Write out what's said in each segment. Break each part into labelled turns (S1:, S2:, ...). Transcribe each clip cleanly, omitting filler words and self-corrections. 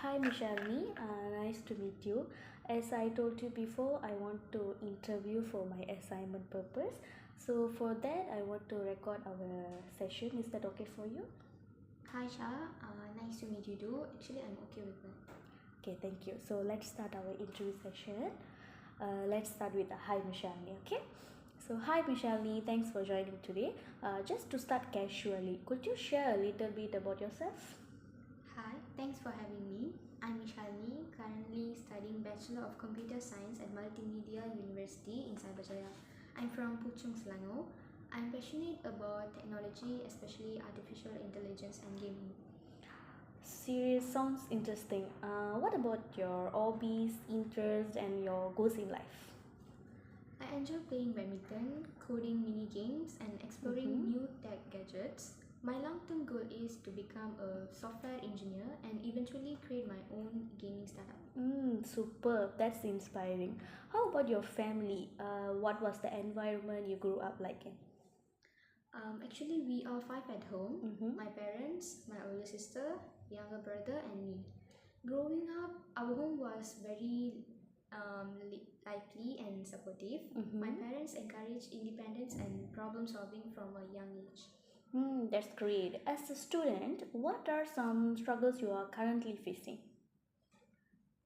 S1: Hi Mishalini, nice to meet you. As I told you before, I want to interview for my assignment purpose. So for that, I want to record our session. Is that okay for you?
S2: Hi Shah, nice to meet you too. Actually, I'm okay with that.
S1: Okay, thank you. So let's start our interview session. Let's start with a hi Mishalini. Okay. So hi Mishalini, thanks for joining today. Just to start casually, could you share a little bit about yourself?
S2: Hi, thanks for having me. I'm Mishalini, currently studying Bachelor of Computer Science at Multimedia University in Cyberjaya. I'm from Puchong, Selangor. I'm passionate about technology, especially artificial intelligence and gaming.
S1: Serious sounds interesting. What about your hobbies, interests, and your goals in life?
S2: I enjoy playing badminton, coding mini games, and exploring
S1: Mm-hmm.
S2: new tech gadgets. My long term goal is to become a software engineer and eventually create my own gaming startup.
S1: Superb. That's inspiring. How about your family? What was the environment you grew up like in?
S2: Actually, we are five at home,
S1: Mm-hmm.
S2: my parents, my older sister, younger brother, and me. Growing up, our home was very lively and supportive. My
S1: Mm-hmm.
S2: parents encouraged independence and problem solving from a young age.
S1: That's great. As a student, what are some struggles you are currently facing?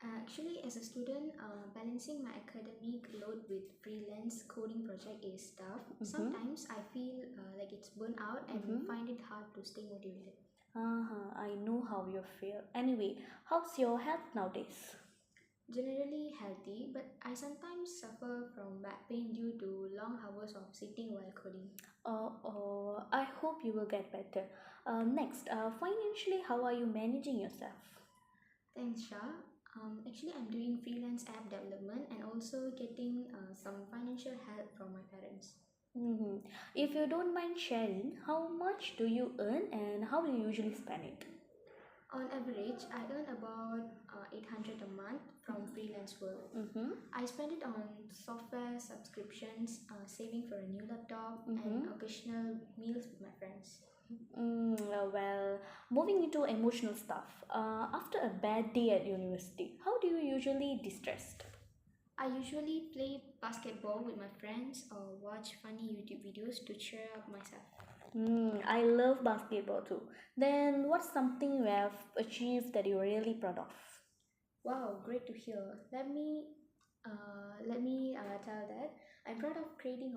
S2: Actually, as a student, balancing my academic load with freelance coding project is tough.
S1: Mm-hmm.
S2: Sometimes I feel like it's burnt out and
S1: Mm-hmm.
S2: find it hard to stay motivated.
S1: Uh-huh. I know how you feel. Anyway, how's your health nowadays?
S2: Generally healthy, but I sometimes suffer from back pain due to long hours of sitting while coding.
S1: I hope you will get better. Next, financially, how are you managing yourself?
S2: Thanks, Shah. Actually, I'm doing freelance app development and also getting some financial help from my parents.
S1: Mm-hmm. If you don't mind sharing, how much do you earn and how do you usually spend it?
S2: On average, I earn about 800 a month from freelance work.
S1: Mm-hmm.
S2: I spend it on software subscriptions, saving for a new laptop,
S1: Mm-hmm.
S2: and occasional meals with my friends.
S1: Well, moving into emotional stuff. After a bad day at university, how do you usually distress?
S2: I usually play basketball with my friends or watch funny YouTube videos to cheer up myself.
S1: I love basketball too. Then, what's something you have achieved that you're really proud of?
S2: Wow, great to hear. Let me tell that I'm proud of creating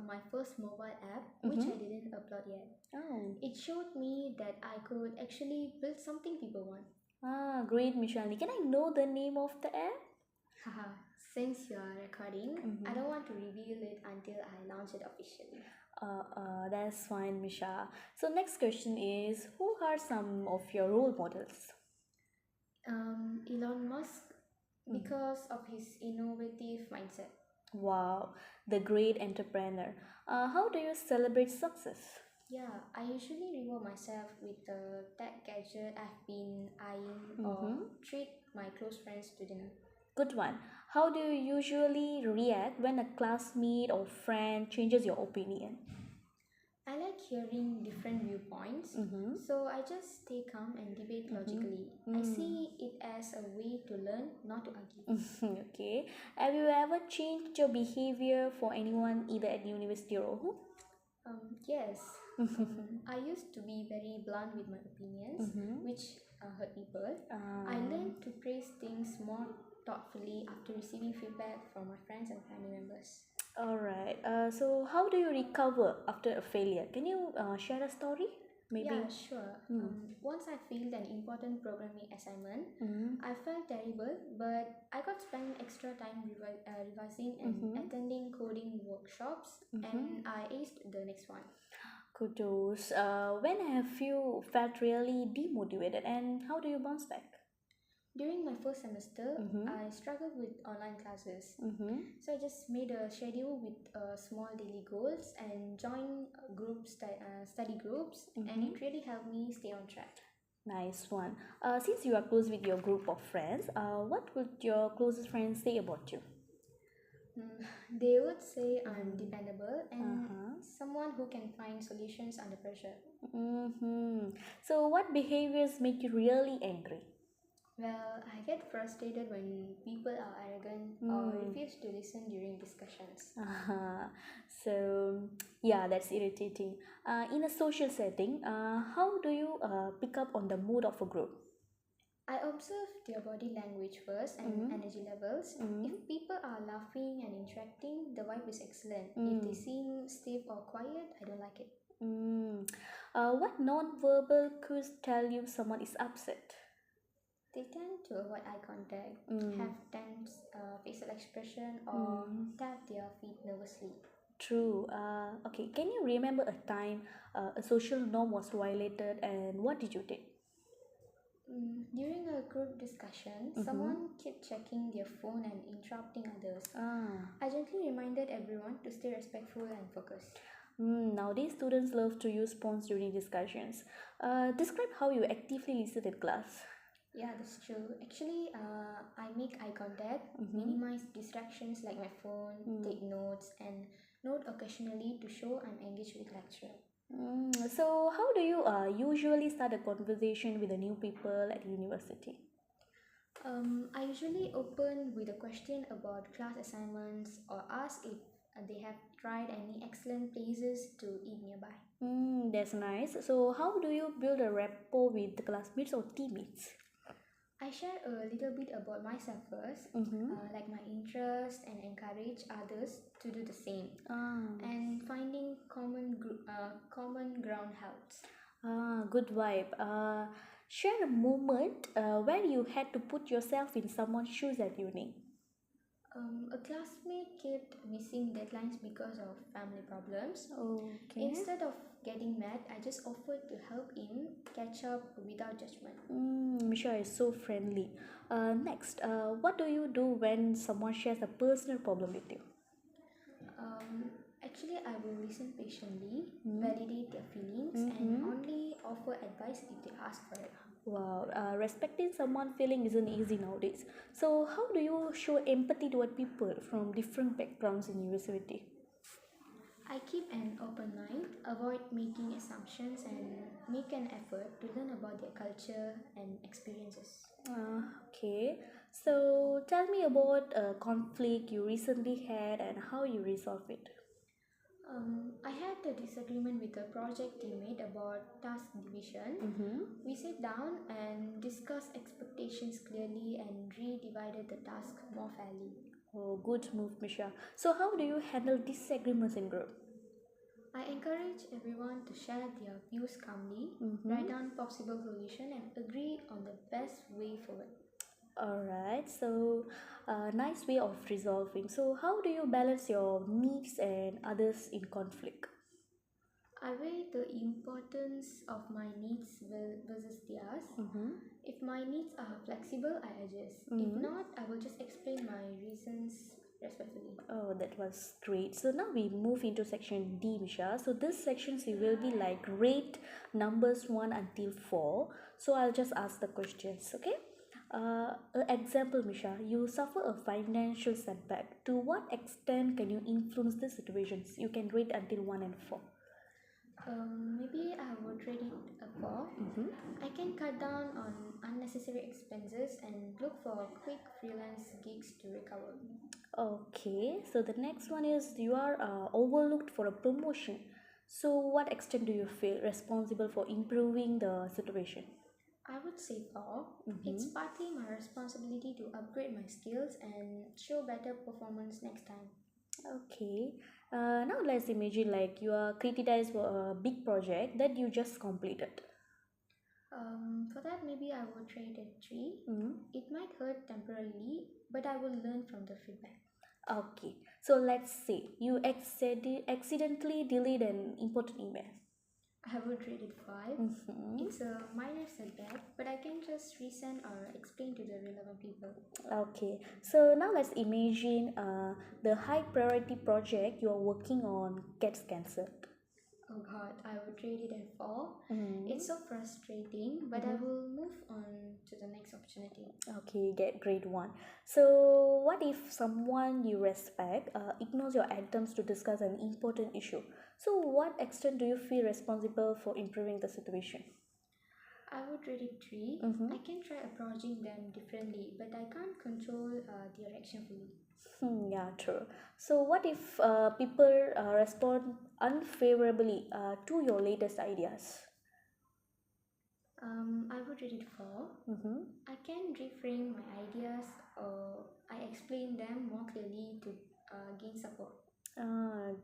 S2: my first mobile app, which
S1: Mm-hmm.
S2: I didn't upload yet.
S1: Oh,
S2: It showed me that I could actually build something people want.
S1: great, Mishalini. Can I know the name of the app?
S2: Haha, since you are recording, I
S1: Mm-hmm.
S2: don't want to reveal it until I launch it officially.
S1: That's fine, Misha. So, next question is who are some of your role models?
S2: Elon Musk,
S1: Mm.
S2: because of his innovative mindset.
S1: Wow, the great entrepreneur. How do you celebrate success?
S2: Yeah, I usually reward myself with a tech gadget I've been eyeing or
S1: Mm-hmm.
S2: treat my close friends to dinner.
S1: Good one. How do you usually react when a classmate or friend changes your opinion?
S2: I like hearing different viewpoints,
S1: Mm-hmm.
S2: so I just stay calm and debate
S1: Mm-hmm.
S2: logically. I
S1: Mm.
S2: see it as a way to learn, not to argue.
S1: Okay. Have you ever changed your behavior for anyone, either at university or home?
S2: Yes, I used to be very blunt with my opinions,
S1: Mm-hmm.
S2: which hurt people. I
S1: Um,
S2: learned to praise things more thoughtfully after receiving feedback from my friends and family members.
S1: all right. So, how do you recover after a failure? Can you share a story?
S2: Yeah,
S1: Maybe.
S2: sure.
S1: Mm.
S2: Once I failed an important programming assignment,
S1: Mm-hmm.
S2: I felt terrible, but I got spend extra time revising and
S1: Mm-hmm.
S2: attending coding workshops,
S1: Mm-hmm.
S2: and I aced the next one.
S1: Kudos. When have you felt really demotivated and how do you bounce back?
S2: During my first semester,
S1: Mm-hmm.
S2: I struggled with online classes.
S1: Mm-hmm.
S2: So I just made a schedule with small daily goals and joined study groups, and
S1: Mm-hmm.
S2: it really helped me stay on track.
S1: Nice one. Since you are close with your group of friends, what would your closest friends say about you?
S2: They would say I'm
S1: Mm-hmm.
S2: dependable and
S1: Uh-huh.
S2: someone who can find solutions under pressure.
S1: Mm-hmm. So, what behaviors make you really angry?
S2: Well, I get frustrated when people are arrogant or refuse to listen during discussions.
S1: Uh, so, yeah, that's irritating. In a social setting, how do you pick up on the mood of a group?
S2: I observe their body language first and
S1: Mm,
S2: energy levels.
S1: mm,
S2: If people are laughing and interacting, the vibe is excellent. If they
S1: mm,
S2: seem stiff or quiet, I don't like it.
S1: mm. What non-verbal cues tell you someone is upset?
S2: They tend to avoid eye contact,
S1: Mm,
S2: have tense facial expression, or
S1: mm.
S2: tap their feet nervously.
S1: True. Okay, can you remember a time a social norm was violated and what did you do?
S2: During a group discussion,
S1: Mm-hmm.
S2: someone kept checking their phone and interrupting others.
S1: Ah,
S2: I gently reminded everyone to stay respectful and focused.
S1: nowadays students love to use phones during discussions. Describe how you actively listen in class.
S2: Yeah, that's true. Actually, I make eye contact,
S1: Mm-hmm.
S2: minimize distractions like my phone,
S1: Mm.
S2: take notes, and note occasionally to show I'm engaged with lecture.
S1: So, how do you usually start a conversation with the new people at university?
S2: I usually open with a question about class assignments or ask if they have tried any excellent places to eat nearby.
S1: That's nice. So, how do you build a rapport with the classmates or teammates?
S2: I share a little bit about myself first,
S1: Mm-hmm.
S2: like my interests, and encourage others to do the same.
S1: Ah.
S2: And finding common ground helps.
S1: Good vibe. Share a moment where you had to put yourself in someone's shoes at uni.
S2: A classmate kept missing deadlines because of family problems.
S1: Okay.
S2: Instead of getting mad, I just offered to help him catch up without judgment.
S1: Misha is so friendly. Next, what do you do when someone shares a personal problem with you?
S2: Um, Actually, I will listen patiently,
S1: Mm.
S2: validate their feelings, and
S1: Mm-hmm.
S2: only offer advice if they ask for it.
S1: Wow, respecting someone's feeling isn't easy nowadays. So, how do you show empathy toward people from different backgrounds in university?
S2: I keep an open mind, avoid making assumptions, and make an effort to learn about their culture and experiences.
S1: Okay, so tell me about a conflict you recently had and how you resolved it.
S2: I had a disagreement with a project teammate about task division.
S1: Mm-hmm.
S2: We sat down and discussed expectations clearly and redivided the task more fairly.
S1: Oh, good move, Misha. So, how do you handle disagreements in group?
S2: I encourage everyone to share their views calmly,
S1: Mm-hmm.
S2: write down possible solution, and agree on the best way forward.
S1: All right. So, nice way of resolving. So, how do you balance your needs and others in conflict?
S2: I weigh the importance of my needs versus theirs.
S1: Mm-hmm.
S2: If my needs are flexible, I adjust. If
S1: Mm-hmm.
S2: not, I will just explain my reasons respectfully.
S1: Oh, that was great. So now we move into section D, Misha. So this sections it will be like rate numbers 1 until 4. So I'll just ask the questions, okay? Example, Misha, you suffer a financial setback. To what extent can you influence the situations? You can rate until 1 and 4.
S2: Maybe I would rate it a 4.
S1: Mm-hmm.
S2: I can cut down on unnecessary expenses and look for quick freelance gigs to recover.
S1: Okay, so the next one is you are overlooked for a promotion. So, what extent do you feel responsible for improving the situation?
S2: I would say 4. It's
S1: Mm-hmm.
S2: partly my responsibility to upgrade my skills and show better performance next time.
S1: Okay. Now let's imagine like you are criticized for a big project that you just completed.
S2: For that, maybe I would rate it 3.
S1: Mm.
S2: It might hurt temporarily, but I will learn from the feedback.
S1: Okay. So let's say you accidentally delete an important email.
S2: I would rate it 5.
S1: Mm-hmm.
S2: It's a minor setback, but I can just resend or explain to the relevant people.
S1: Okay. So now let's imagine the high priority project you are working on gets cancelled.
S2: Oh god, I would rate it at 4.
S1: Mm.
S2: It's so frustrating, but I
S1: Mm-hmm.
S2: will move on to the next opportunity.
S1: Okay, get grade one. So, what if someone you respect ignores your attempts to discuss an important issue? So, what extent do you feel responsible for improving the situation?
S2: I would rate it 3.
S1: Mm-hmm.
S2: I can try approaching them differently, but I can't control their action fully.
S1: Yeah, true. So, what if people respond unfavorably to your latest ideas?
S2: I would rate it 4.
S1: Mm-hmm.
S2: I can reframe my ideas or I explain them more clearly to gain support.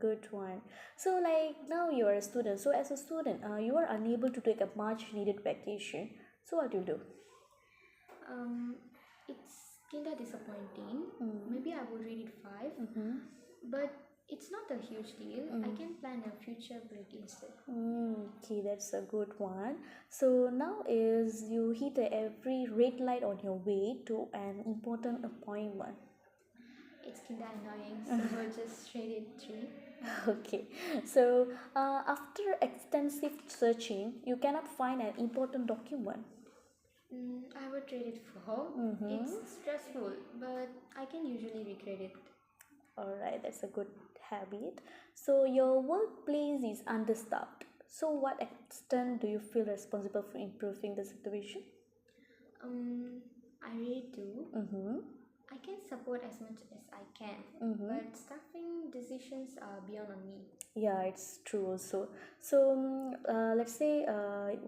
S1: Good one. So, like now you are a student. So, as a student, you are unable to take a much needed vacation. So, what do you do?
S2: Um, it's kinda disappointing.
S1: Mm.
S2: Maybe I would rate it 5,
S1: Mm-hmm.
S2: but it's not a huge deal. I
S1: Mm.
S2: can plan a future break instead.
S1: Okay, that's a good one. So now is you hit every red light on your way to an important appointment.
S2: It's kinda annoying, so just rate it 3.
S1: Okay, so after extensive searching, you cannot find an important document.
S2: I would rate it 4.
S1: Mm-hmm.
S2: It's stressful, but I can usually recreate it.
S1: All right, that's a good habit. So your workplace is understaffed. So what extent do you feel responsible for improving the situation?
S2: I rate 2.
S1: Mm-hmm.
S2: I can support as much as I can,
S1: Mm-hmm.
S2: but staffing decisions are beyond on me.
S1: Yeah, it's true also. So let's say,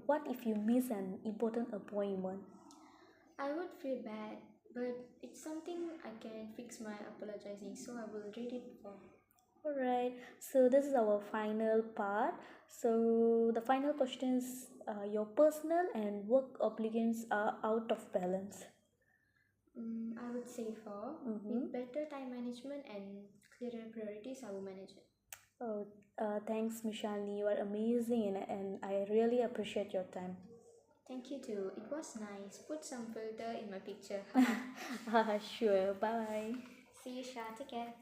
S1: what if you miss an important appointment?
S2: I would feel bad, but it's something I can fix my apologizing, so I will rate it 4.
S1: All right. So this is our final part. So the final question is, your personal and work obligations are out of balance.
S2: I would say 4.
S1: Mm-hmm.
S2: With better time management and clearer priorities, I will manage it.
S1: Oh, thanks, Mishalini. You are amazing, and I really appreciate your time.
S2: Thank you too. It was nice. Put some filter in my picture.
S1: Sure. Bye.
S2: See you, Sha. Take care.